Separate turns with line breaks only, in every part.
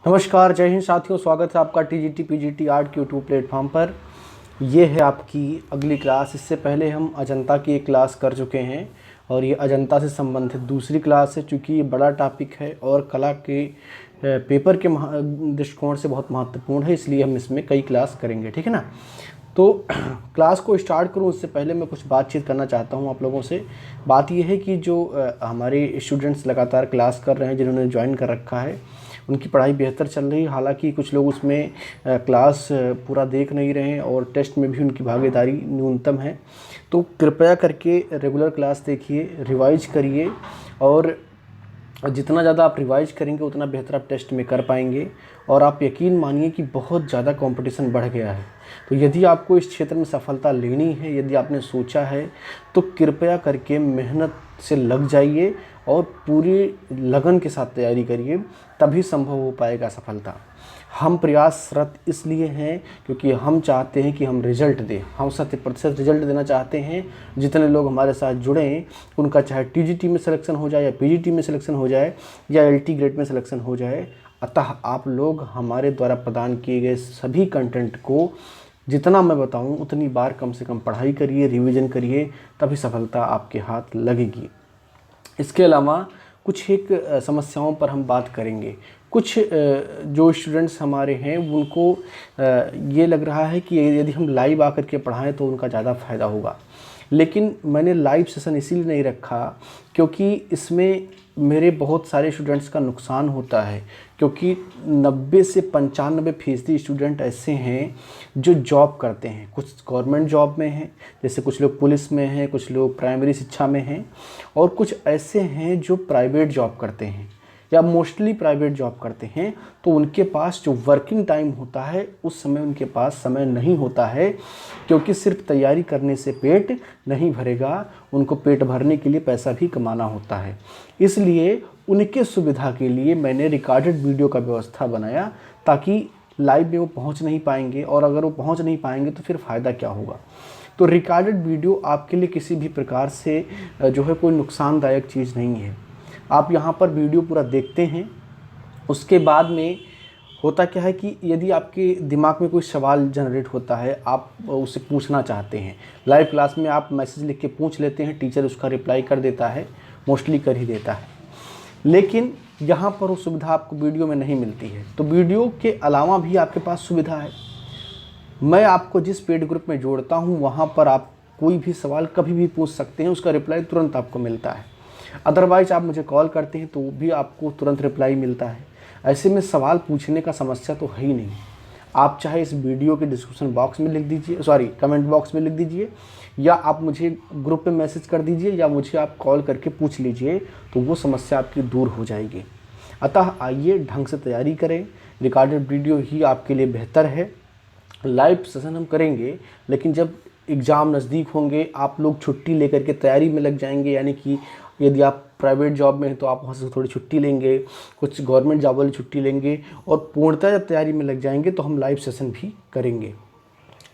नमस्कार, जय हिंद साथियों। स्वागत है आपका टीजीटी पीजीटी आर्ट के यूट्यूब प्लेटफॉर्म पर। ये है आपकी अगली क्लास। इससे पहले हम अजंता की एक क्लास कर चुके हैं और ये अजंता से संबंधित दूसरी क्लास है। चूँकि ये बड़ा टॉपिक है और कला के पेपर के दृष्टिकोण से बहुत महत्वपूर्ण है, इसलिए हम इसमें कई क्लास करेंगे, ठीक है ना। तो क्लास को स्टार्ट करूं उससे पहले मैं कुछ बातचीत करना चाहता हूं आप लोगों से। बात यह है कि जो हमारे स्टूडेंट्स लगातार क्लास कर रहे हैं, जिन्होंने ज्वाइन कर रखा है, उनकी पढ़ाई बेहतर चल रही है। हालांकि कुछ लोग उसमें क्लास पूरा देख नहीं रहे हैं और टेस्ट में भी उनकी भागीदारी न्यूनतम है। तो कृपया करके रेगुलर क्लास देखिए, रिवाइज करिए और जितना ज़्यादा आप रिवाइज करेंगे उतना बेहतर आप टेस्ट में कर पाएंगे। और आप यकीन मानिए कि बहुत ज़्यादा कंपटीशन बढ़ गया है। तो यदि आपको इस क्षेत्र में सफलता लेनी है, यदि आपने सोचा है, तो कृपया करके मेहनत से लग जाइए और पूरी लगन के साथ तैयारी करिए, तभी संभव हो पाएगा सफलता। हम प्रयासरत इसलिए हैं क्योंकि हम चाहते हैं कि हम रिजल्ट दें। हम 100% रिजल्ट देना चाहते हैं। जितने लोग हमारे साथ जुड़े उनका चाहे टीजीटी में सिलेक्शन हो जाए या पीजीटी में सिलेक्शन हो जाए या एलटी ग्रेड में सिलेक्शन हो जाए, अतः आप लोग हमारे द्वारा प्रदान किए गए सभी कंटेंट को जितना मैं बताऊं उतनी बार कम से कम पढ़ाई करिए, रिवीजन करिए, तभी सफलता आपके हाथ लगेगी। इसके अलावा कुछ एक समस्याओं पर हम बात करेंगे। कुछ जो स्टूडेंट्स हमारे हैं उनको ये लग रहा है कि यदि हम लाइव आकर के पढ़ाएं तो उनका ज़्यादा फ़ायदा होगा। लेकिन मैंने लाइव सेशन इसीलिए नहीं रखा क्योंकि इसमें मेरे बहुत सारे स्टूडेंट्स का नुकसान होता है। क्योंकि 90 से 95% स्टूडेंट ऐसे हैं जो जॉब करते हैं। कुछ गवर्नमेंट जॉब में हैं, जैसे कुछ लोग पुलिस में हैं, कुछ लोग प्राइमरी शिक्षा में हैं, और कुछ ऐसे हैं जो प्राइवेट जॉब करते हैं या मोस्टली प्राइवेट जॉब करते हैं। तो उनके पास जो वर्किंग टाइम होता है उस समय उनके पास समय नहीं होता है, क्योंकि सिर्फ तैयारी करने से पेट नहीं भरेगा, उनको पेट भरने के लिए पैसा भी कमाना होता है। इसलिए उनके सुविधा के लिए मैंने रिकॉर्डेड वीडियो का व्यवस्था बनाया, ताकि लाइव में वो पहुंच नहीं पाएंगे, और अगर वो पहुंच नहीं पाएंगे तो फिर फ़ायदा क्या होगा। तो रिकॉर्डेड वीडियो आपके लिए किसी भी प्रकार से जो है कोई नुकसानदायक चीज़ नहीं है। आप यहाँ पर वीडियो पूरा देखते हैं, उसके बाद में होता क्या है कि यदि आपके दिमाग में कोई सवाल जनरेट होता है, आप उसे पूछना चाहते हैं, लाइव क्लास में आप मैसेज लिख के पूछ लेते हैं, टीचर उसका रिप्लाई कर देता है, मोस्टली कर ही देता है। लेकिन यहाँ पर वो सुविधा आपको वीडियो में नहीं मिलती है। तो वीडियो के अलावा भी आपके पास सुविधा है। मैं आपको जिस पेड ग्रुप में जोड़ता हूँ वहाँ पर आप कोई भी सवाल कभी भी पूछ सकते हैं, उसका रिप्लाई तुरंत आपको मिलता है। अदरवाइज आप मुझे कॉल करते हैं तो भी आपको तुरंत रिप्लाई मिलता है। ऐसे में सवाल पूछने का समस्या तो है ही नहीं। आप चाहे इस वीडियो के डिस्क्रिप्शन बॉक्स में लिख दीजिए, कमेंट बॉक्स में लिख दीजिए, या आप मुझे ग्रुप पे मैसेज कर दीजिए, या मुझे आप कॉल करके पूछ लीजिए, तो वो समस्या आपकी दूर हो जाएगी। अतः आइए ढंग से तैयारी करें। रिकॉर्डेड वीडियो ही आपके लिए बेहतर है। लाइव सेशन हम करेंगे, लेकिन जब एग्ज़ाम नज़दीक होंगे, आप लोग छुट्टी लेकर के तैयारी में लग जाएंगे। यानी कि यदि आप प्राइवेट जॉब में हैं तो आप वहाँ से थोड़ी छुट्टी लेंगे, कुछ गवर्नमेंट जॉब वाले छुट्टी लेंगे, और पूर्णतः जब तैयारी में लग जाएंगे तो हम लाइव सेशन भी करेंगे।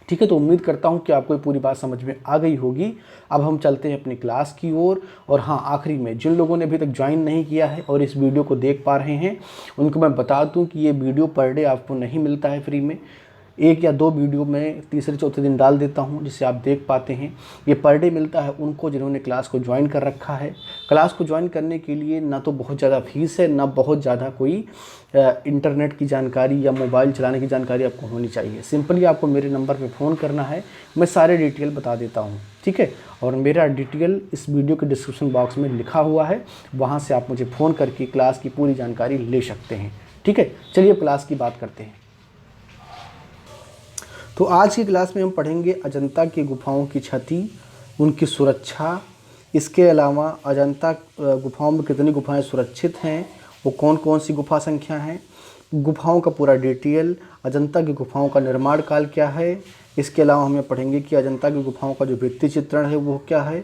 ठीक है, तो उम्मीद करता हूँ कि आपको ये पूरी बात समझ में आ गई होगी। अब हम चलते हैं अपनी क्लास की ओर। और हाँ, आखिरी में जिन लोगों ने अभी तक ज्वाइन नहीं किया है और इस वीडियो को देख पा रहे हैं, उनको मैं बता दूँ कि ये वीडियो पर डे आपको नहीं मिलता है फ्री में। 1 या 2 वीडियो मैं तीसरे चौथे दिन डाल देता हूं, जिससे आप देख पाते हैं। ये पर डे मिलता है उनको जिन्होंने क्लास को ज्वाइन कर रखा है। क्लास को ज्वाइन करने के लिए ना तो बहुत ज़्यादा फीस है, ना बहुत ज़्यादा कोई इंटरनेट की जानकारी या मोबाइल चलाने की जानकारी आपको होनी चाहिए। सिंपली आपको मेरे नंबर पे फ़ोन करना है, मैं सारे डिटेल बता देता हूँ, ठीक है। और मेरा डिटेल इस वीडियो के डिस्क्रिप्शन बॉक्स में लिखा हुआ है, वहाँ से आप मुझे फ़ोन करके क्लास की पूरी जानकारी ले सकते हैं, ठीक है। चलिए क्लास की बात करते हैं। तो आज की क्लास में हम पढ़ेंगे अजंता की गुफाओं की क्षति, उनकी सुरक्षा। इसके अलावा अजंता गुफाओं में कितनी गुफाएं सुरक्षित हैं, वो कौन कौन सी गुफा संख्या हैं, गुफाओं का पूरा डिटेल, अजंता की गुफाओं का निर्माण काल क्या है। इसके अलावा हमें पढ़ेंगे कि अजंता की गुफाओं का जो भित्ति चित्रण है वो क्या है।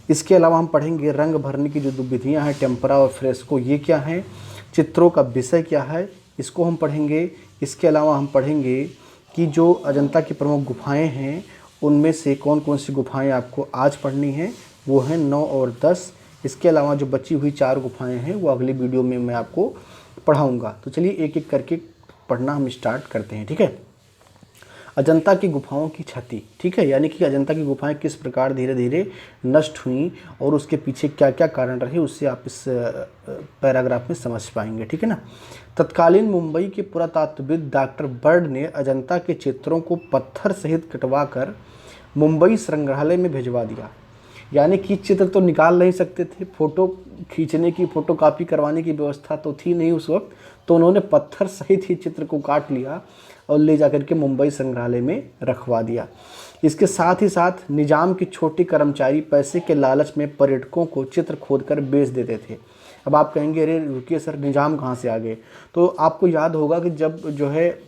इसके अलावा हम पढ़ेंगे रंग भरने की जो 2 विधियाँ हैं, टेम्परा और फ्रेस्को, ये क्या हैं। चित्रों का विषय क्या है, इसको हम पढ़ेंगे। इसके अलावा हम पढ़ेंगे कि जो अजंता की प्रमुख गुफाएं हैं उनमें से कौन कौन सी गुफाएं आपको आज पढ़नी हैं, वो हैं 9 और 10। इसके अलावा जो बची हुई 4 गुफाएं हैं वो अगली वीडियो में मैं आपको पढ़ाऊँगा। तो चलिए एक एक करके पढ़ना हम स्टार्ट करते हैं, ठीक है। अजंता की गुफाओं की क्षति, ठीक है, यानी कि अजंता की गुफाएं किस प्रकार धीरे धीरे नष्ट हुई और उसके पीछे क्या क्या कारण रहे, उससे आप इस पैराग्राफ में समझ पाएंगे, ठीक है ना। तत्कालीन मुंबई के पुरातत्वविद डॉक्टर बर्ड ने अजंता के चित्रों को पत्थर सहित कटवाकर मुंबई संग्रहालय में भिजवा दिया। यानी कि चित्र तो निकाल नहीं सकते थे, फ़ोटो खींचने की, फ़ोटो कापी करवाने की व्यवस्था तो थी नहीं उस वक्त, तो उन्होंने पत्थर सहित ही चित्र को काट लिया और ले जाकर के मुंबई संग्रहालय में रखवा दिया। इसके साथ ही साथ निजाम के छोटे कर्मचारी पैसे के लालच में पर्यटकों को चित्र खोदकर बेच देते थे। अब आप कहेंगे अरे रुकिए सर, निजाम कहाँ से आ गए? तो आपको याद होगा कि जब जो है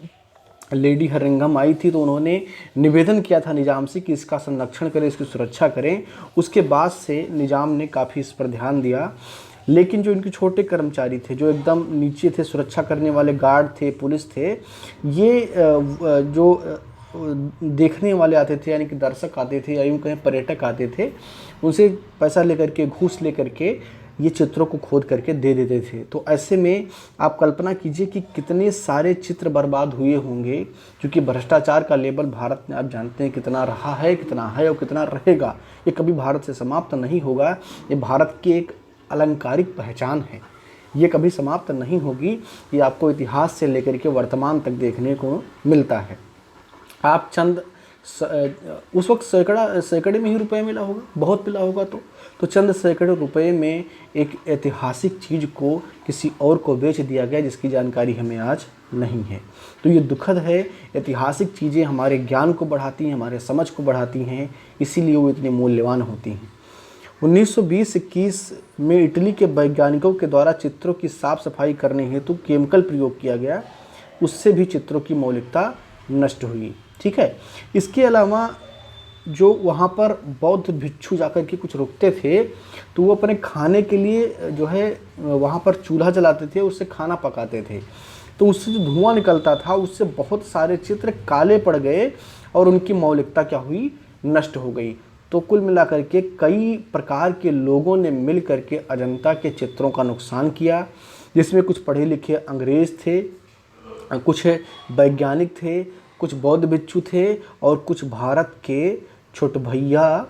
लेडी हरिंघम आई थी तो उन्होंने निवेदन किया था निजाम से कि इसका संरक्षण करें, इसकी सुरक्षा करें। उसके बाद से निजाम ने काफ़ी इस पर ध्यान दिया, लेकिन जो इनके छोटे कर्मचारी थे, जो एकदम नीचे थे, सुरक्षा करने वाले गार्ड थे, पुलिस थे, ये जो देखने वाले आते थे, यानी कि दर्शक आते थे या यूँ कहें पर्यटक आते थे, उनसे पैसा लेकर के, घूस लेकर के ये चित्रों को खोद करके दे देते थे। तो ऐसे में आप कल्पना कीजिए कि कितने सारे चित्र बर्बाद हुए होंगे, क्योंकि भ्रष्टाचार का लेवल भारत में आप जानते हैं कितना रहा है, कितना है और कितना रहेगा। ये कभी भारत से समाप्त नहीं होगा। ये भारत की एक अलंकारिक पहचान है, ये कभी समाप्त नहीं होगी। ये आपको इतिहास से लेकर के वर्तमान तक देखने को मिलता है। आप चंद उस वक्त सैकड़े में ही रुपए मिला होगा, बहुत मिला होगा तो चंद सैकड़ों रुपए में एक ऐतिहासिक चीज़ को किसी और को बेच दिया गया जिसकी जानकारी हमें आज नहीं है। तो ये दुखद है। ऐतिहासिक चीज़ें हमारे ज्ञान को बढ़ाती हैं, हमारे समझ को बढ़ाती हैं, इसीलिए वो इतनी मूल्यवान होती हैं। 1920-21 में इटली के वैज्ञानिकों के द्वारा चित्रों की साफ सफाई करने हेतु केमिकल प्रयोग किया गया, उससे भी चित्रों की मौलिकता नष्ट हुई, ठीक है। इसके अलावा जो वहाँ पर बौद्ध भिक्षु जाकर के कुछ रुकते थे, तो वो अपने खाने के लिए जो है वहाँ पर चूल्हा जलाते थे, उससे खाना पकाते थे। तो उससे जो धुआं निकलता था, उससे बहुत सारे चित्र काले पड़ गए और उनकी मौलिकता क्या हुई, नष्ट हो गई। तो कुल मिलाकर के कई प्रकार के लोगों ने मिल करके अजंता के चित्रों का नुकसान किया, जिसमें कुछ पढ़े लिखे अंग्रेज़ थे, कुछ वैज्ञानिक थे, कुछ बौद्ध भिक्षु थे और कुछ भारत के छोटे भैया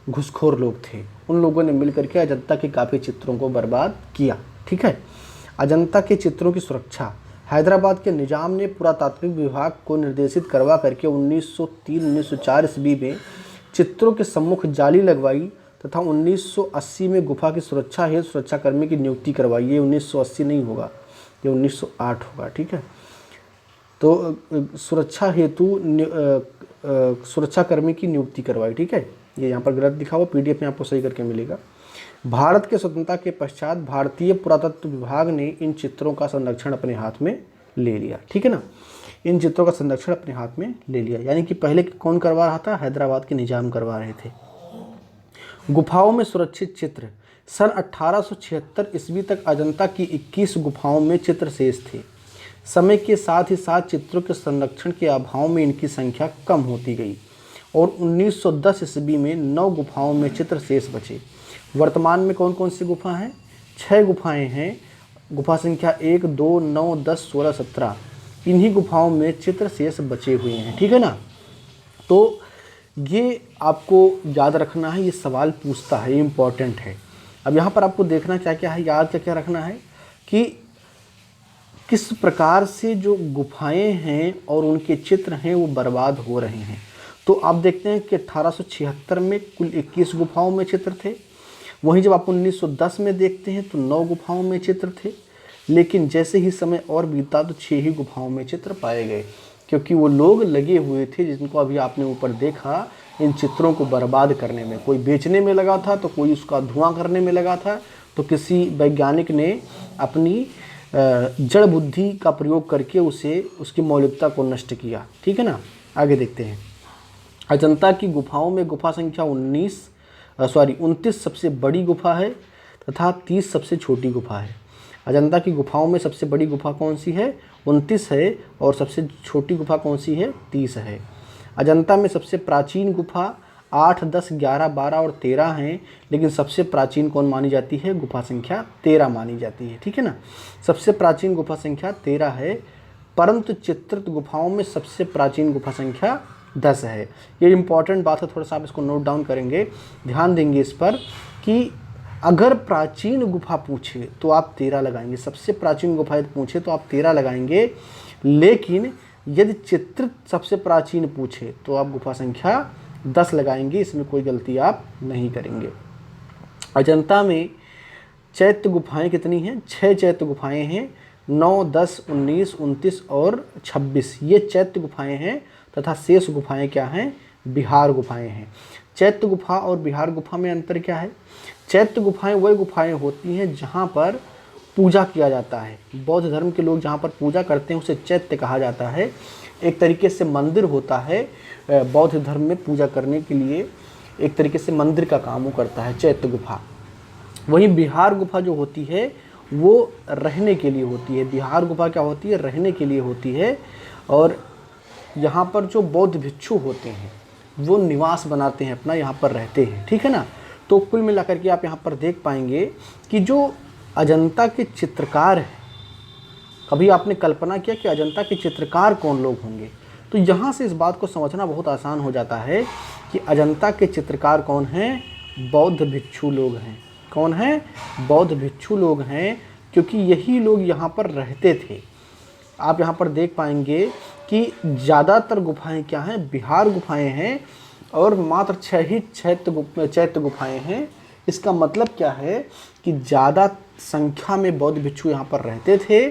घुसखोर लोग थे। उन लोगों ने मिलकर के अजंता के काफ़ी चित्रों को बर्बाद किया, ठीक है। अजंता के चित्रों की सुरक्षा, हैदराबाद के निजाम ने पुरातात्विक विभाग को निर्देशित करवा करके 1903-1904 ईस्वी में चित्रों के सम्मुख जाली लगवाई तथा 1980 में गुफा की सुरक्षा हेतु सुरक्षाकर्मी की नियुक्ति करवाई। ये 1980 नहीं होगा, ये 1908 होगा, ठीक है। तो सुरक्षा हेतु सुरक्षाकर्मी की नियुक्ति करवाई, ठीक है। ये यहाँ पर गलत लिखा हुआ, पीडीएफ में आपको सही करके मिलेगा। भारत के स्वतंत्रता के पश्चात भारतीय पुरातत्व विभाग ने इन चित्रों का संरक्षण अपने हाथ में ले लिया, ठीक है ना। इन चित्रों का संरक्षण अपने हाथ में ले लिया, यानी कि पहले कौन करवा रहा था, हैदराबाद के निजाम करवा रहे थे। गुफाओं में सुरक्षित चित्र, सन 1876 ईस्वी तक अजंता की 21 गुफाओं में चित्र शेष थे। समय के साथ ही साथ चित्रों के संरक्षण के अभाव में इनकी संख्या कम होती गई और 1910 ईस्वी में 9 गुफाओं में चित्र शेष बचे। वर्तमान में कौन कौन सी गुफा हैं? 6 गुफाएं हैं। गुफा संख्या 1, 2, 9, 10, 16, 17, इन्हीं गुफाओं में चित्र शेष बचे हुए हैं, ठीक है ना। तो ये आपको याद रखना है, ये सवाल पूछता है, इम्पॉर्टेंट है। अब यहाँ पर आपको देखना क्या क्या है, याद क्या क्या रखना है कि किस प्रकार से जो गुफाएं हैं और उनके चित्र हैं वो बर्बाद हो रहे हैं। तो आप देखते हैं कि 1876 में कुल 21 गुफाओं में चित्र थे, वहीं जब आप 1910 में देखते हैं तो 9 गुफाओं में चित्र थे, लेकिन जैसे ही समय और बीता तो 6 ही गुफाओं में चित्र पाए गए, क्योंकि वो लोग लगे हुए थे जिनको अभी आपने ऊपर देखा इन चित्रों को बर्बाद करने में। कोई बेचने में लगा था तो कोई उसका धुआं करने में लगा था, तो किसी वैज्ञानिक ने अपनी जड़ बुद्धि का प्रयोग करके उसकी मौलिकता को नष्ट किया, ठीक है ना। आगे देखते हैं। अजंता की गुफाओं में गुफा संख्या 29 सबसे बड़ी गुफा है तथा 30 सबसे छोटी गुफा है। अजंता की गुफाओं में सबसे बड़ी गुफा कौन सी है? 29 है, और सबसे छोटी गुफा कौन सी है? 30 है। अजंता में सबसे प्राचीन गुफा 8, 10, 11, 12 और 13 हैं, लेकिन सबसे प्राचीन कौन मानी जाती है? गुफा संख्या 13 मानी जाती है। ठीक है ना, सबसे प्राचीन गुफा संख्या 13 है, परंतु चित्रित गुफाओं में सबसे प्राचीन गुफा संख्या 10 है। ये इंपॉर्टेंट बात है, थोड़ा सा आप इसको नोट डाउन करेंगे, ध्यान देंगे इस पर कि अगर प्राचीन गुफा पूछे तो आप 13 लगाएंगे, सबसे प्राचीन गुफा यदि पूछे तो आप 13 लगाएंगे, लेकिन यदि चित्रित सबसे प्राचीन पूछे तो आप गुफा संख्या 10 लगाएंगे, इसमें कोई गलती आप नहीं करेंगे। अजंता में चैत्य गुफाएं कितनी हैं? 6 चैत्य गुफाएं हैं, 9, 10, 19, 29 और 26 ये चैत्य गुफाएं हैं, तथा शेष गुफाएं क्या हैं? बिहार गुफाएं हैं। चैत्य गुफा और बिहार गुफा में अंतर क्या है? चैत्य गुफाएं वही गुफाएं होती हैं जहाँ पर पूजा किया जाता है, बौद्ध धर्म के लोग जहाँ पर पूजा करते हैं उसे चैत्य कहा जाता है। एक तरीके से मंदिर होता है, बौद्ध धर्म में पूजा करने के लिए एक तरीके से मंदिर का काम वो करता है चैत्य गुफा। वहीं बिहार गुफा जो होती है वो रहने के लिए होती है। बिहार गुफा क्या होती है? रहने के लिए होती है, और यहाँ पर जो बौद्ध भिक्षु होते हैं वो निवास बनाते हैं अपना, यहाँ पर रहते हैं। ठीक है ना, तो कुल मिलाकर के आप यहाँ पर देख पाएंगे कि जो अजंता के चित्रकार हैं, कभी आपने कल्पना किया कि अजंता के चित्रकार कौन लोग होंगे? तो यहाँ से इस बात को समझना बहुत आसान हो जाता है कि अजंता के चित्रकार कौन हैं? बौद्ध भिक्षु लोग हैं। कौन है? बौद्ध भिक्षु लोग हैं, क्योंकि यही लोग यहाँ पर रहते थे। आप यहाँ पर देख पाएंगे कि ज़्यादातर गुफाएं क्या हैं? बिहार गुफाएं हैं, और मात्र 6 ही चैत्य गुफाएं हैं। इसका मतलब क्या है कि ज़्यादा संख्या में बौद्ध भिक्षु यहाँ पर रहते थे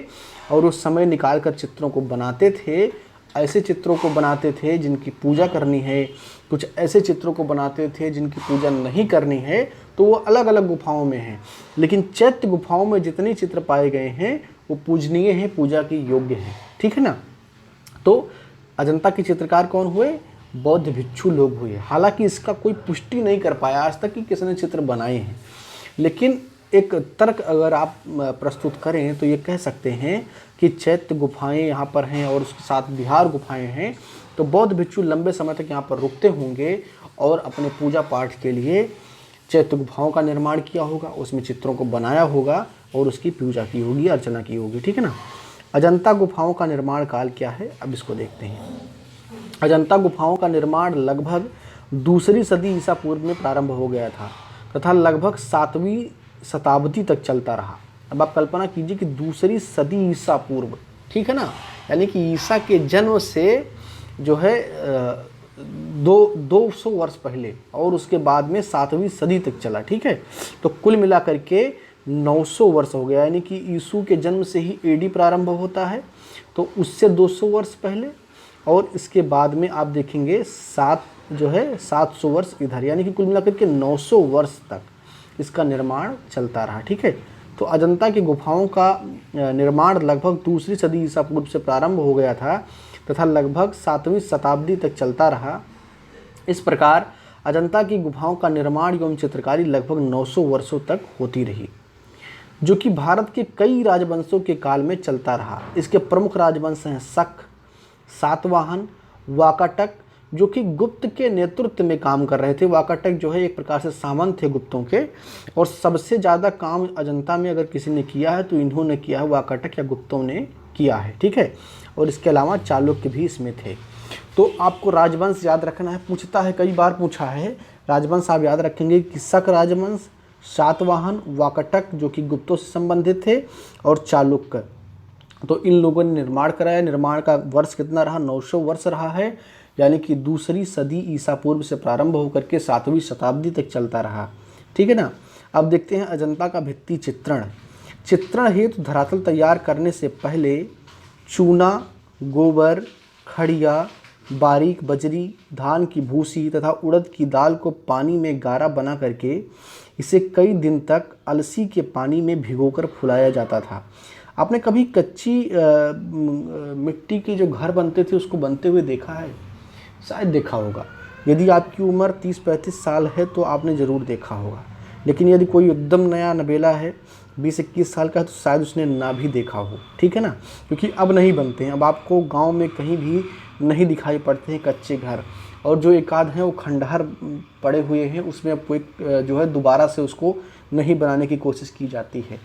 और उस समय निकाल कर चित्रों को बनाते थे। ऐसे चित्रों को बनाते थे जिनकी पूजा करनी है, कुछ ऐसे चित्रों को बनाते थे जिनकी पूजा नहीं करनी है, तो वो अलग अलग गुफाओं में हैं। लेकिन चैत्य गुफाओं में जितने चित्र पाए गए हैं वो पूजनीय हैं, पूजा के योग्य हैं। ठीक है ना, तो अजंता के चित्रकार कौन हुए? बौद्ध भिक्षु लोग हुए। हालांकि इसका कोई पुष्टि नहीं कर पाया आज तक कि किसने चित्र बनाए हैं, लेकिन एक तर्क अगर आप प्रस्तुत करें तो ये कह सकते हैं कि चैत्य गुफाएं यहाँ पर हैं और उसके साथ बिहार गुफाएं हैं, तो बौद्ध भिक्षु लंबे समय तक यहाँ पर रुकते होंगे और अपने पूजा पाठ के लिए चैत्य गुफाओं का निर्माण किया होगा, उसमें चित्रों को बनाया होगा और उसकी पूजा की होगी, अर्चना की होगी। ठीक है ना, अजंता गुफाओं का निर्माण काल क्या है? अब इसको देखते हैं। अजंता गुफाओं का निर्माण लगभग 2री सदी ईसा पूर्व में प्रारंभ हो गया था तथा लगभग 7वीं शताब्दी तक चलता रहा। अब आप कल्पना कीजिए कि 2री सदी ईसा पूर्व, ठीक है ना, यानी कि ईसा के जन्म से जो है 200 वर्ष पहले, और उसके बाद में 7वीं सदी तक चला। ठीक है, तो कुल मिलाकर के 900 वर्ष हो गया, यानी कि यीशु के जन्म से ही एडी प्रारंभ होता है, तो उससे 200 वर्ष पहले, और इसके बाद में आप देखेंगे 700 वर्ष इधर, यानी कि कुल मिलाकर के 900 वर्ष तक इसका निर्माण चलता रहा। ठीक है, तो अजंता की गुफाओं का निर्माण लगभग 2री सदी ईसा पूर्व से प्रारंभ हो गया था तथा लगभग 7वीं शताब्दी तक चलता रहा। इस प्रकार अजंता की गुफाओं का निर्माण एवं चित्रकारी लगभग 900 वर्षों तक होती रही, जो कि भारत के कई राजवंशों के काल में चलता रहा। इसके प्रमुख राजवंश हैं शक, सातवाहन, वाकाटक, जो कि गुप्त के नेतृत्व में काम कर रहे थे। वाकाटक जो है एक प्रकार से सामंत थे गुप्तों के, और सबसे ज़्यादा काम अजंता में अगर किसी ने किया है तो इन्होंने किया है, वाकाटक या गुप्तों ने किया है। ठीक है, और इसके अलावा चालुक्य भी इसमें थे। तो आपको राजवंश याद रखना है, पूछता है, कई बार पूछा है। राजवंश आप याद रखेंगे कि शक राजवंश, सातवाहन, वाकाटक जो कि गुप्तों से संबंधित थे, और चालुक्य। तो इन लोगों ने निर्माण कराया। निर्माण का वर्ष कितना रहा? 900 वर्ष रहा है, यानी कि 2री सदी ईसा पूर्व से प्रारंभ होकर के 7वीं शताब्दी तक चलता रहा। ठीक है ना, अब देखते हैं अजंता का भित्ति चित्रण। चित्रण हेतु धरातल तैयार करने से पहले चूना, गोबर, खड़िया, बारीक बजरी, धान की भूसी तथा उड़द की दाल को पानी में गारा बना करके इसे कई दिन तक अलसी के पानी में भिगोकर फुलाया जाता था। आपने कभी कच्ची मिट्टी के जो घर बनते थे उसको बनते हुए देखा है? शायद देखा होगा। यदि आपकी उम्र 30-35 साल है तो आपने ज़रूर देखा होगा, लेकिन यदि कोई एकदम नया नबेला है, 20-21 साल का है, तो शायद उसने ना भी देखा हो। ठीक है ना, क्योंकि अब नहीं बनते हैं। अब आपको गांव में कहीं भी नहीं दिखाई पड़ते हैं कच्चे घर, और जो एक आध हैं वो खंडहर पड़े हुए हैं, उसमें अब कोई जो है दोबारा से उसको नहीं बनाने की कोशिश की जाती है।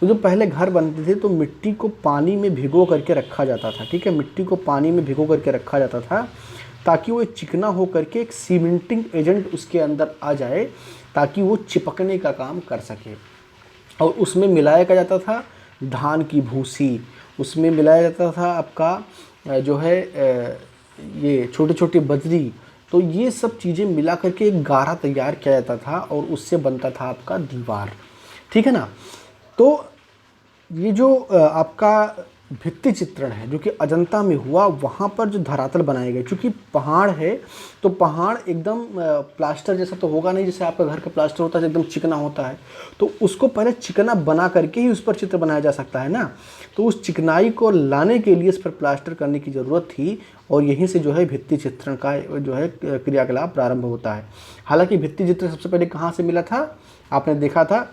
तो जो पहले घर बनते थे तो मिट्टी को पानी में भिगो करके रखा जाता था, ठीक है, मिट्टी को पानी में भिगो करके रखा जाता था ताकि वो चिकना हो करके एक सीमेंटिंग एजेंट उसके अंदर आ जाए ताकि वो चिपकने का काम कर सके। और उसमें मिलाया जाता था धान की भूसी, उसमें मिलाया जाता था आपका जो है ये छोटे छोटे बजरी। तो ये सब चीज़ें मिला करके एक गारा तैयार किया जाता था और उससे बनता था आपका दीवार, ठीक है ना। तो ये जो आपका भित्ति चित्रण है जो कि अजंता में हुआ, वहाँ पर जो धरातल बनाए गए, क्योंकि पहाड़ है तो पहाड़ एकदम प्लास्टर जैसा तो होगा नहीं, जैसे आपका घर का प्लास्टर होता है एकदम चिकना होता है, तो उसको पहले चिकना बना करके ही उस पर चित्र बनाया जा सकता है ना। तो उस चिकनाई को लाने के लिए इस पर प्लास्टर करने की ज़रूरत थी और यहीं से जो है भित्ति चित्रण का जो है क्रियाकलाप प्रारंभ होता है। हालांकि भित्ति चित्र सबसे पहले कहाँ से मिला था, आपने देखा था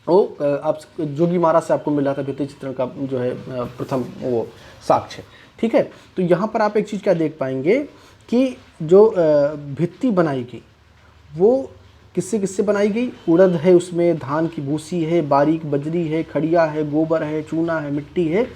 वो आप जोगी महाराज से आपको मिला था भित्ति चित्रण का जो है प्रथम वो साक्ष्य, ठीक है। तो यहाँ पर आप एक चीज़ क्या देख पाएंगे कि जो भित्ति बनाई गई वो किससे किससे बनाई गई, उड़द है, उसमें धान की भूसी है, बारीक बजरी है, खड़िया है, गोबर है, चूना है, मिट्टी है।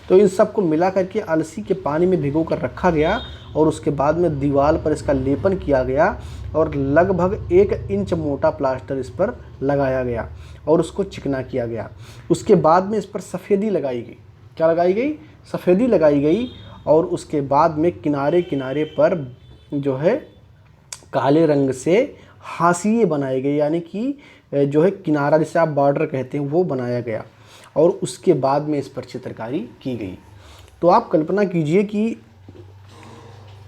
तो इन सब को मिला करके अलसी के पानी में भिगो कर रखा गया और उसके बाद में दीवार पर इसका लेपन किया गया और लगभग 1 इंच मोटा प्लास्टर इस पर लगाया गया और उसको चिकना किया गया। उसके बाद में इस पर सफ़ेदी लगाई गई, क्या लगाई गई, सफ़ेदी लगाई गई और उसके बाद में किनारे किनारे पर जो है काले रंग से हाशिए बनाए गए, यानी कि जो है किनारा जिसे आप बॉर्डर कहते हैं वो बनाया गया और उसके बाद में इस पर चित्रकारी की गई। तो आप कल्पना कीजिए कि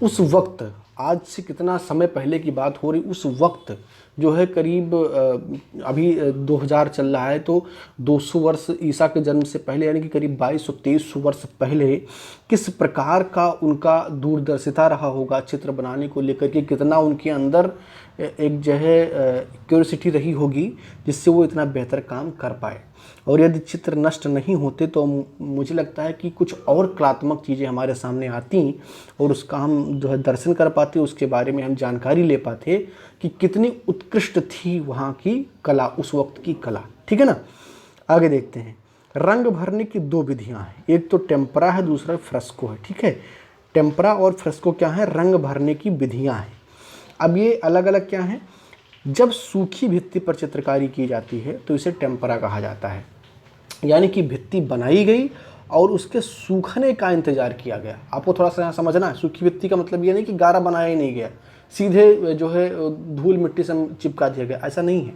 उस वक्त, आज से कितना समय पहले की बात हो रही, उस वक्त जो है करीब अभी 2000 चल रहा है तो 200 वर्ष ईसा के जन्म से पहले यानी कि करीब 2200-2300 वर्ष पहले किस प्रकार का उनका दूरदर्शिता रहा होगा चित्र बनाने को लेकर के, कितना उनके अंदर एक जो है क्यूरियोसिटी रही होगी जिससे वो इतना बेहतर काम कर पाए। और यदि चित्र नष्ट नहीं होते तो मुझे लगता है कि कुछ और कलात्मक चीज़ें हमारे सामने आती और उसका हम जो है दर्शन कर पाते, उसके बारे में हम जानकारी ले पाते कि कितनी उत्कृष्ट थी वहाँ की कला, उस वक्त की कला, ठीक है ना। आगे देखते हैं, रंग भरने की 2 विधियाँ हैं, एक तो टेम्परा है, दूसरा फ्रेस्को है, ठीक है। टेम्परा और फ्रेस्को क्या है, रंग भरने की विधियाँ हैं। अब ये अलग अलग क्या हैं, जब सूखी भित्ति पर चित्रकारी की जाती है तो इसे टेम्परा कहा जाता है, यानी कि भित्ति बनाई गई और उसके सूखने का इंतज़ार किया गया। आपको थोड़ा सा यहाँ समझना है, सूखी भित्ति का मतलब ये नहीं कि गारा बनाया ही नहीं गया, सीधे जो है धूल मिट्टी से चिपका दिया गया, ऐसा नहीं है।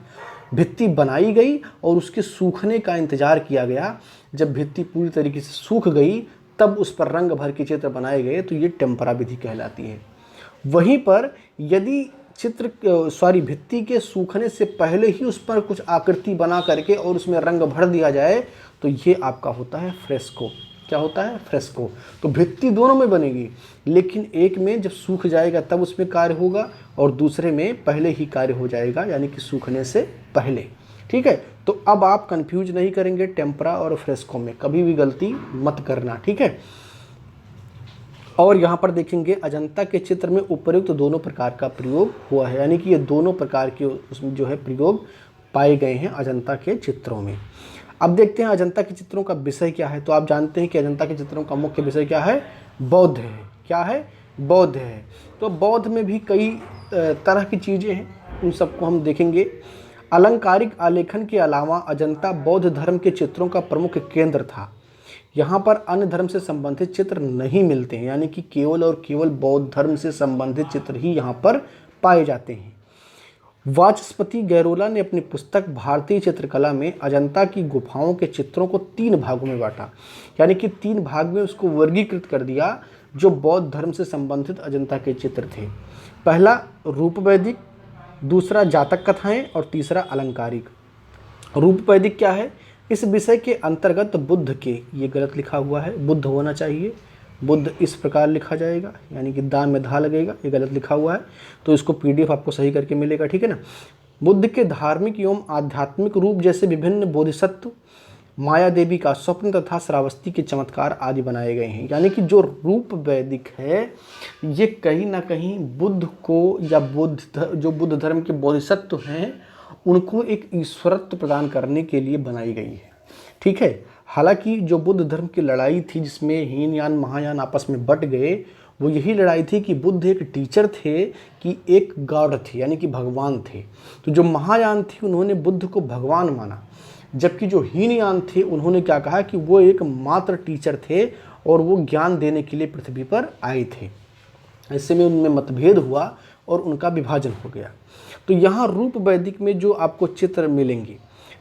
भित्ति बनाई गई और उसके सूखने का इंतज़ार किया गया। जब भित्ति पूरी तरीके से सूख गई तब उस पर रंग भर के चित्र बनाए गए, तो ये टेम्परा विधि कहलाती है। वहीं पर यदि भित्ति के सूखने से पहले ही उस पर कुछ आकृति बना करके और उसमें रंग भर दिया जाए तो ये आपका होता है फ्रेस्को। क्या होता है, फ्रेस्को। तो भित्ति दोनों में बनेगी, लेकिन एक में जब सूख जाएगा तब उसमें कार्य होगा और दूसरे में पहले ही कार्य हो जाएगा, यानी कि सूखने से पहले, ठीक है। तो अब आप कंफ्यूज नहीं करेंगे टेम्परा और फ्रेस्को में, कभी भी गलती मत करना, ठीक है। और यहाँ पर देखेंगे अजंता के चित्र में उपयुक्त दोनों प्रकार का प्रयोग हुआ है, यानी कि ये दोनों प्रकार के उसमें जो है प्रयोग पाए गए हैं अजंता के चित्रों में। अब देखते हैं अजंता के चित्रों का विषय क्या है। तो आप जानते हैं कि अजंता के चित्रों का मुख्य विषय क्या है, बौद्ध है। क्या है, बौद्ध है। तो बौद्ध में भी कई तरह की चीज़ें हैं, उन सबको हम देखेंगे। अलंकारिक आलेखन के अलावा अजंता बौद्ध धर्म के चित्रों का प्रमुख केंद्र था। यहाँ पर अन्य धर्म से संबंधित चित्र नहीं मिलते हैं, यानी कि केवल और केवल बौद्ध धर्म से संबंधित चित्र ही यहाँ पर पाए जाते हैं। वाचस्पति गैरोला ने अपनी पुस्तक भारतीय चित्रकला में अजंता की गुफाओं के चित्रों को 3 भागों में बांटा, यानी कि 3 भाग में उसको वर्गीकृत कर दिया जो बौद्ध धर्म से संबंधित अजंता के चित्र थे। पहला रूपवैदिक, दूसरा जातक कथाएं और तीसरा अलंकारिक। रूपवैदिक क्या है, इस विषय के अंतर्गत बुद्ध के, ये गलत लिखा हुआ है, बुद्ध होना चाहिए, बुद्ध इस प्रकार लिखा जाएगा, यानी कि दान में धा लगेगा, ये गलत लिखा हुआ है, तो इसको PDF आपको सही करके मिलेगा, ठीक है ना। बुद्ध के धार्मिक एवं आध्यात्मिक रूप जैसे विभिन्न बोधिसत्व, माया देवी का स्वप्न तथा श्रावस्ती के चमत्कार आदि बनाए गए हैं। यानी कि जो रूप वैदिक है ये कहीं ना कहीं बुद्ध को या जो बुद्ध धर्म के बोधिसत्व हैं उनको एक ईश्वरत्व प्रदान करने के लिए बनाई गई है। ठीक है, हालांकि जो बुद्ध धर्म की लड़ाई थी जिसमें हीनयान महायान आपस में बट गए, वो यही लड़ाई थी कि बुद्ध एक टीचर थे कि एक गॉड थे, यानी कि भगवान थे। तो जो महायान थे उन्होंने बुद्ध को भगवान माना, जबकि जो हीनयान थे उन्होंने क्या कहा कि वो एक मात्र टीचर थे और वो ज्ञान देने के लिए पृथ्वी पर आए थे। ऐसे में उनमें मतभेद हुआ और उनका विभाजन हो गया। तो यहाँ रूप वैदिक में जो आपको चित्र मिलेंगे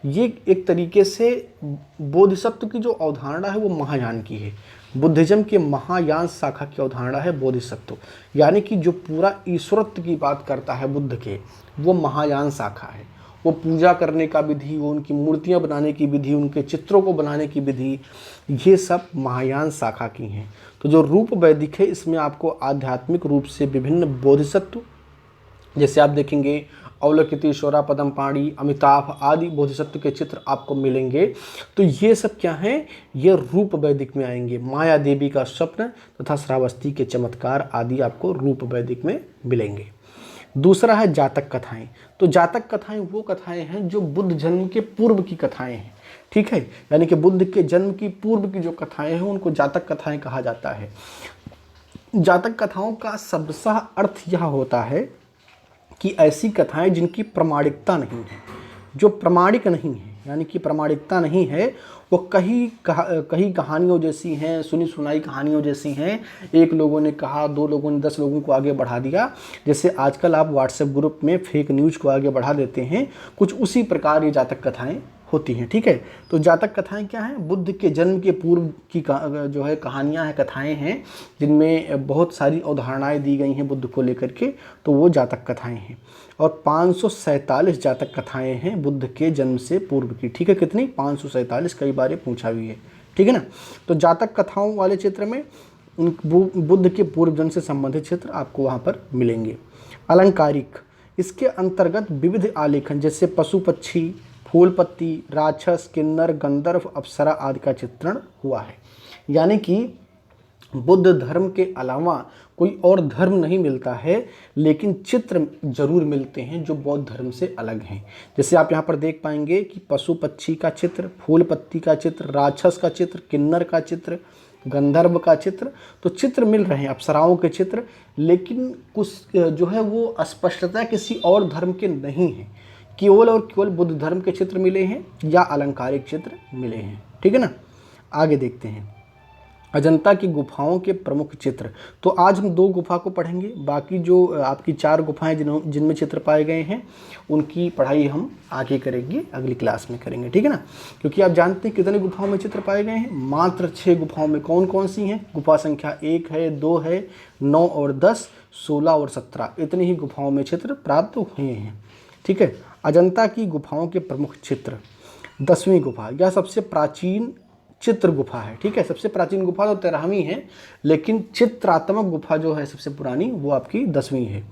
ये एक तरीके से बोधिसत्व की जो अवधारणा है वो महायान की है। बुद्धिज्म के महायान शाखा की अवधारणा है बोधिसत्व, यानी कि जो पूरा ईश्वरत्व की बात करता है बुद्ध के, वो महायान शाखा है। वो पूजा करने का विधि, वो उनकी मूर्तियां बनाने की विधि, उनके चित्रों को बनाने की विधि, ये सब महायान शाखा की हैं। तो जो रूप वैदिक है इसमें आपको आध्यात्मिक रूप से विभिन्न बोधिसत्व, जैसे आप देखेंगे अवलोकितेश्वरा, पद्मपाणि, अमिताभ आदि बोधिसत्व के चित्र आपको मिलेंगे। तो ये सब क्या हैं, ये रूप वैदिक में आएंगे। माया देवी का स्वप्न तथा श्रावस्ती के चमत्कार आदि आपको रूप वैदिक में मिलेंगे। दूसरा है जातक कथाएं। तो जातक कथाएं वो कथाएं हैं जो बुद्ध जन्म के पूर्व की कथाएं हैं। ठीक है, यानी कि बुद्ध के जन्म की पूर्व की जो कथाएं हैं उनको जातक कथाएं कहा जाता है। जातक कथाओं का शब्दशः अर्थ यह होता है कि ऐसी कथाएं जिनकी प्रमाणिकता नहीं है, जो प्रमाणिक नहीं है, यानी कि प्रमाणिकता नहीं है, वो कई कहानियों जैसी हैं, सुनी सुनाई कहानियों जैसी हैं। एक लोगों ने कहा, 2 लोगों ने 10 लोगों को आगे बढ़ा दिया। जैसे आजकल आप व्हाट्सएप ग्रुप में फेक न्यूज़ को आगे बढ़ा देते हैं, कुछ उसी प्रकार ये जातक कथाएं होती हैं। ठीक है, तो जातक कथाएं क्या हैं, बुद्ध के जन्म के पूर्व की जो है कहानियां हैं, कथाएं हैं, जिनमें बहुत सारी अवधारणाएं दी गई हैं बुद्ध को लेकर के, तो वो जातक कथाएं हैं। और 547 जातक कथाएं हैं बुद्ध के जन्म से पूर्व की। ठीक है, कितनी? 547, कई बार ये पूछा भी है। ठीक है ना। तो जातक कथाओं वाले क्षेत्र में बुद्ध के पूर्व जन्म से संबंधित क्षेत्र आपको वहाँ पर मिलेंगे। अलंकारिक, इसके अंतर्गत विविध आलेखन जैसे पशु पक्षी, फूल पत्ती, राक्षस, किन्नर, गंधर्व, अप्सरा आदि का चित्रण हुआ है। यानी कि बुद्ध धर्म के अलावा कोई और धर्म नहीं मिलता है, लेकिन चित्र जरूर मिलते हैं जो बौद्ध धर्म से अलग हैं। जैसे आप यहाँ पर देख पाएंगे कि पशु पक्षी का चित्र, फूल पत्ती का चित्र, राक्षस का चित्र, किन्नर का चित्र, गंधर्व का चित्र, तो चित्र मिल रहे हैं, अप्सराओं के चित्र, लेकिन कुछ जो है वो स्पष्टता किसी और धर्म के नहीं है। केवल और केवल बुद्ध धर्म के चित्र मिले हैं या अलंकारिक चित्र मिले हैं। ठीक है ना। आगे देखते हैं अजंता की गुफाओं के प्रमुख चित्र। तो आज हम 2 गुफा को पढ़ेंगे, बाकी जो आपकी 4 गुफाएं जिनमें चित्र पाए गए हैं उनकी पढ़ाई हम आगे करेंगे, अगली क्लास में करेंगे। ठीक है ना, क्योंकि आप जानते हैं कितने गुफाओं में चित्र पाए गए हैं, मात्र 6 गुफाओं में। कौन कौन सी हैं? गुफा संख्या 1 है, 2 है, 9 और 10, 16 और 17, इतनी ही गुफाओं में चित्र प्राप्त हुए हैं। ठीक है, अजंता की गुफाओं के प्रमुख चित्र। 10वीं गुफा, यह सबसे प्राचीन चित्र गुफा है। ठीक है, सबसे प्राचीन गुफा तो 13वीं है, लेकिन चित्रात्मक गुफा जो है सबसे पुरानी वो आपकी 10वीं है।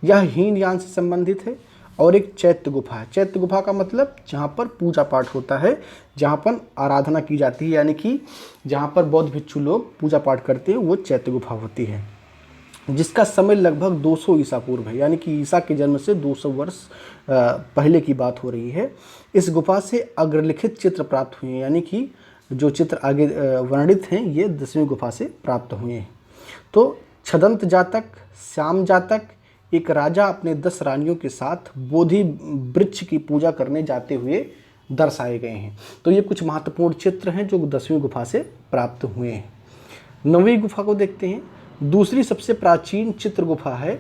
यह हीनयान से संबंधित है। और एक चैत्य गुफा है। चैत्य गुफा का मतलब जहाँ पर पूजा पाठ होता है, जहाँ पर आराधना की जाती है, यानी कि जहाँ पर बौद्ध भिक्षु लोग पूजा पाठ करते हैं, वो चैत्य गुफा होती है, जिसका समय लगभग 200 ईसा पूर्व है, यानी कि ईसा के जन्म से 200 वर्ष पहले की बात हो रही है। इस गुफा से अग्रलिखित चित्र प्राप्त हुए हैं, यानी कि जो चित्र आगे वर्णित हैं ये 10वीं गुफा से प्राप्त हुए हैं। तो छदंत जातक, श्याम जातक, एक राजा अपने 10 रानियों के साथ बोधि वृक्ष की पूजा करने जाते हुए दर्शाए गए हैं। तो ये कुछ महत्वपूर्ण चित्र हैं जो 10वीं गुफा से प्राप्त हुए हैं। 9वीं गुफा को देखते हैं। दूसरी सबसे प्राचीन चित्र गुफा है,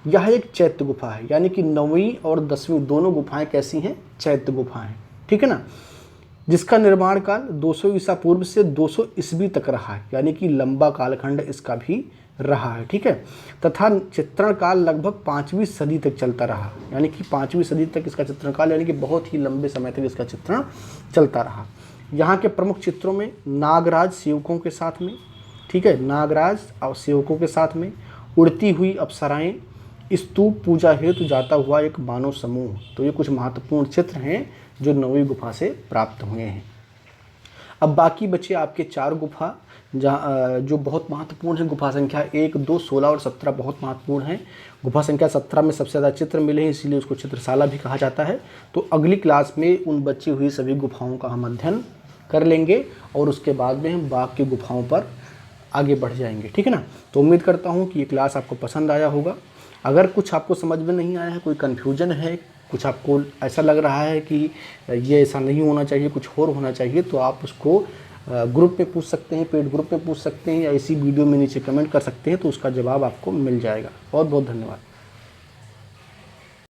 यह एक चैत्य गुफा है, यानी कि 9वीं और 10वीं दोनों गुफाएं कैसी हैं? चैत्य गुफाएं। ठीक है ना, जिसका निर्माण काल 200 ईसा पूर्व से 200 ईस्वी तक रहा है, यानी कि लंबा कालखंड इसका भी रहा है। ठीक है, तथा चित्रण काल लगभग 5वीं सदी तक चलता रहा, यानी कि 5वीं सदी तक इसका चित्रण काल, यानी कि बहुत ही लंबे समय तक इसका चित्रण चलता रहा। यहाँ के प्रमुख चित्रों में नागराज सेवकों के साथ में, ठीक है, नागराज और सेवकों के साथ में उड़ती हुई अप्सराएं, स्तूप पूजा हेतु जाता हुआ एक मानव समूह। तो ये कुछ महत्वपूर्ण चित्र हैं जो 9वीं गुफा से प्राप्त हुए हैं। अब बाकी बचे आपके 4 गुफा, जहाँ जो बहुत महत्वपूर्ण है। गुफा संख्या 1, 2, 16 और 17 बहुत महत्वपूर्ण है। गुफा संख्या 17 में सबसे ज़्यादा चित्र मिले हैं, इसीलिए उसको चित्रशाला भी कहा जाता है। तो अगली क्लास में उन बची हुई सभी गुफाओं का हम अध्ययन कर लेंगे और उसके बाद में हम बाकी गुफाओं पर आगे बढ़ जाएंगे, ठीक है ना। तो उम्मीद करता हूँ कि ये क्लास आपको पसंद आया होगा। अगर कुछ आपको समझ में नहीं आया है, कोई कन्फ्यूजन है, कुछ आपको ऐसा लग रहा है कि ये ऐसा नहीं होना चाहिए, कुछ और होना चाहिए, तो आप उसको ग्रुप में पूछ सकते हैं, पेड ग्रुप में पूछ सकते हैं, या इसी वीडियो में नीचे कमेंट कर सकते हैं, तो उसका जवाब आपको मिल जाएगा। बहुत बहुत धन्यवाद।